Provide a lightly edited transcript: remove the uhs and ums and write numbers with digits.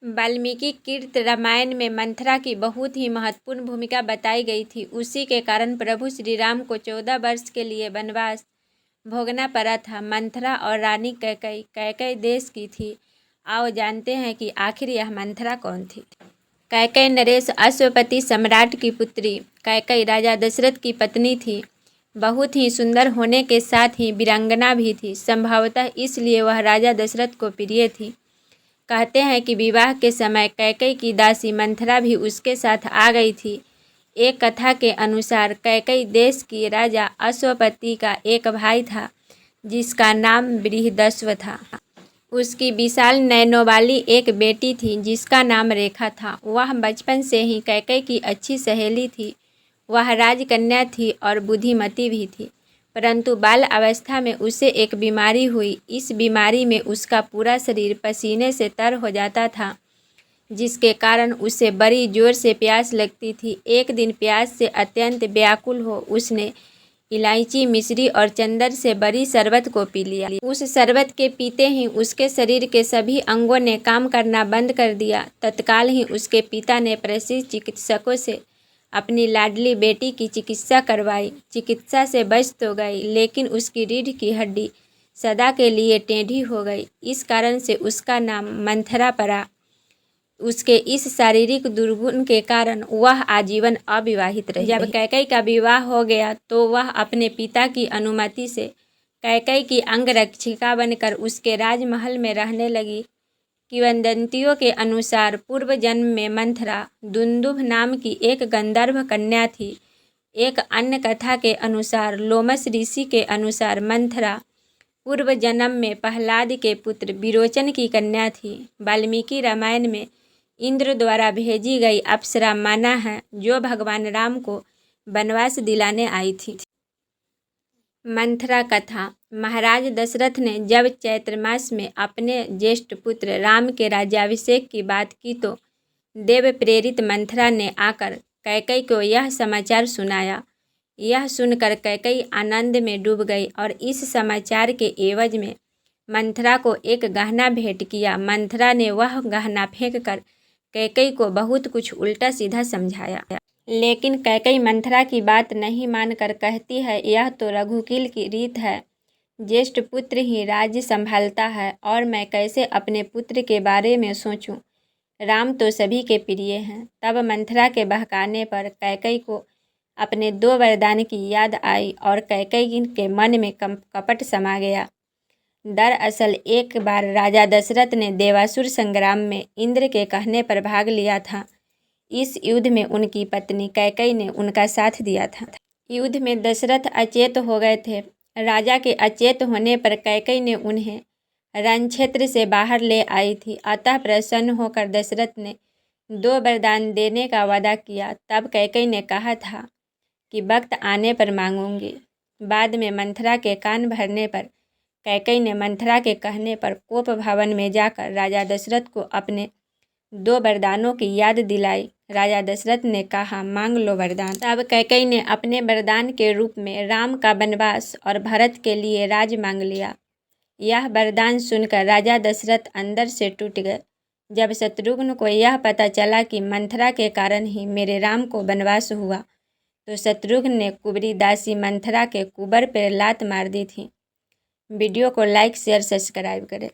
वाल्मीकि कृत रामायण में मंथरा की बहुत ही महत्वपूर्ण भूमिका बताई गई थी। उसी के कारण प्रभु श्री राम को 14 वर्ष के लिए वनवास भोगना पड़ा था। मंथरा और रानी कैकई देश की थी। आओ जानते हैं कि आखिर यह मंथरा कौन थी। कैकई नरेश अश्वपति सम्राट की पुत्री कैकई राजा दशरथ की पत्नी थी। बहुत ही सुंदर होने के साथ ही वीरांगना भी थी। संभवतः इसलिए वह राजा दशरथ को प्रिय थी। कहते हैं कि विवाह के समय कैकई की दासी मंथरा भी उसके साथ आ गई थी। एक कथा के अनुसार कैकई देश की राजा अश्वपति का एक भाई था जिसका नाम बृहदस्व था। उसकी विशाल नयनों वाली एक बेटी थी जिसका नाम रेखा था। वह बचपन से ही कैकई की अच्छी सहेली थी। वह राजकन्या थी और बुद्धिमती भी थी, परंतु बाल अवस्था में उसे एक बीमारी हुई। इस बीमारी में उसका पूरा शरीर पसीने से तर हो जाता था, जिसके कारण उसे बड़ी जोर से प्यास लगती थी। एक दिन प्यास से अत्यंत व्याकुल हो उसने इलायची, मिश्री और चंदन से बड़ी शरबत को पी लिया। उस शरबत के पीते ही उसके शरीर के सभी अंगों ने काम करना बंद कर दिया। तत्काल ही उसके पिता ने प्रसिद्ध चिकित्सकों से अपनी लाडली बेटी की चिकित्सा करवाई। चिकित्सा से बच तो गई, लेकिन उसकी रीढ़ की हड्डी सदा के लिए टेढ़ी हो गई। इस कारण से उसका नाम मंथरा पड़ा। उसके इस शारीरिक दुर्गुण के कारण वह आजीवन अविवाहित रही। जब कैकई का विवाह हो गया तो वह अपने पिता की अनुमति से कैकई की अंगरक्षिका बनकर उसके राजमहल में रहने लगी। किंवदंतियों के अनुसार पूर्व जन्म में मंथरा दुंदुभ नाम की एक गंधर्व कन्या थी। एक अन्य कथा के अनुसार लोमस ऋषि के अनुसार मंथरा पूर्व जन्म में प्रहलाद के पुत्र विरोचन की कन्या थी। वाल्मीकि रामायण में इंद्र द्वारा भेजी गई अप्सरा माना है जो भगवान राम को वनवास दिलाने आई थी। मंथरा कथा। महाराज दशरथ ने जब चैत्र मास में अपने ज्येष्ठ पुत्र राम के राज्याभिषेक की बात की तो देव प्रेरित मंथरा ने आकर कैकई को यह समाचार सुनाया। यह सुनकर कैकई आनंद में डूब गई और इस समाचार के एवज में मंथरा को एक गहना भेंट किया। मंथरा ने वह गहना फेंककर कैकई को बहुत कुछ उल्टा सीधा समझाया, लेकिन कैकई मंथरा की बात नहीं मानकर कहती है यह तो रघुकुल की रीत है, ज्येष्ठ पुत्र ही राज्य संभालता है और मैं कैसे अपने पुत्र के बारे में सोचूं। राम तो सभी के प्रिय हैं। तब मंथरा के बहकाने पर कैकई को अपने 2 वरदान की याद आई और कैकई के मन में कपट समा गया। दरअसल एक बार राजा दशरथ ने देवासुर संग्राम में इंद्र के कहने पर भाग लिया था। इस युद्ध में उनकी पत्नी कैकई ने उनका साथ दिया था। युद्ध में दशरथ अचेत हो गए थे। राजा के अचेत होने पर कैकई ने उन्हें रण क्षेत्र से बाहर ले आई थी। अतः प्रसन्न होकर दशरथ ने 2 वरदान देने का वादा किया। तब कैकई ने कहा था कि वक्त आने पर मांगूंगी। बाद में मंथरा के कान भरने पर कैकई ने मंथरा के कहने पर कोप भवन में जाकर राजा दशरथ को अपने 2 वरदानों की याद दिलाई। राजा दशरथ ने कहा मांग लो वरदान। तब कैकई ने अपने वरदान के रूप में राम का वनवास और भरत के लिए राज मांग लिया। यह वरदान सुनकर राजा दशरथ अंदर से टूट गए। जब शत्रुघ्न को यह पता चला कि मंथरा के कारण ही मेरे राम को वनवास हुआ तो शत्रुघ्न ने कुबरी दासी मंथरा के कुबर पर लात मार दी थी। वीडियो को लाइक, शेयर, सब्सक्राइब करें।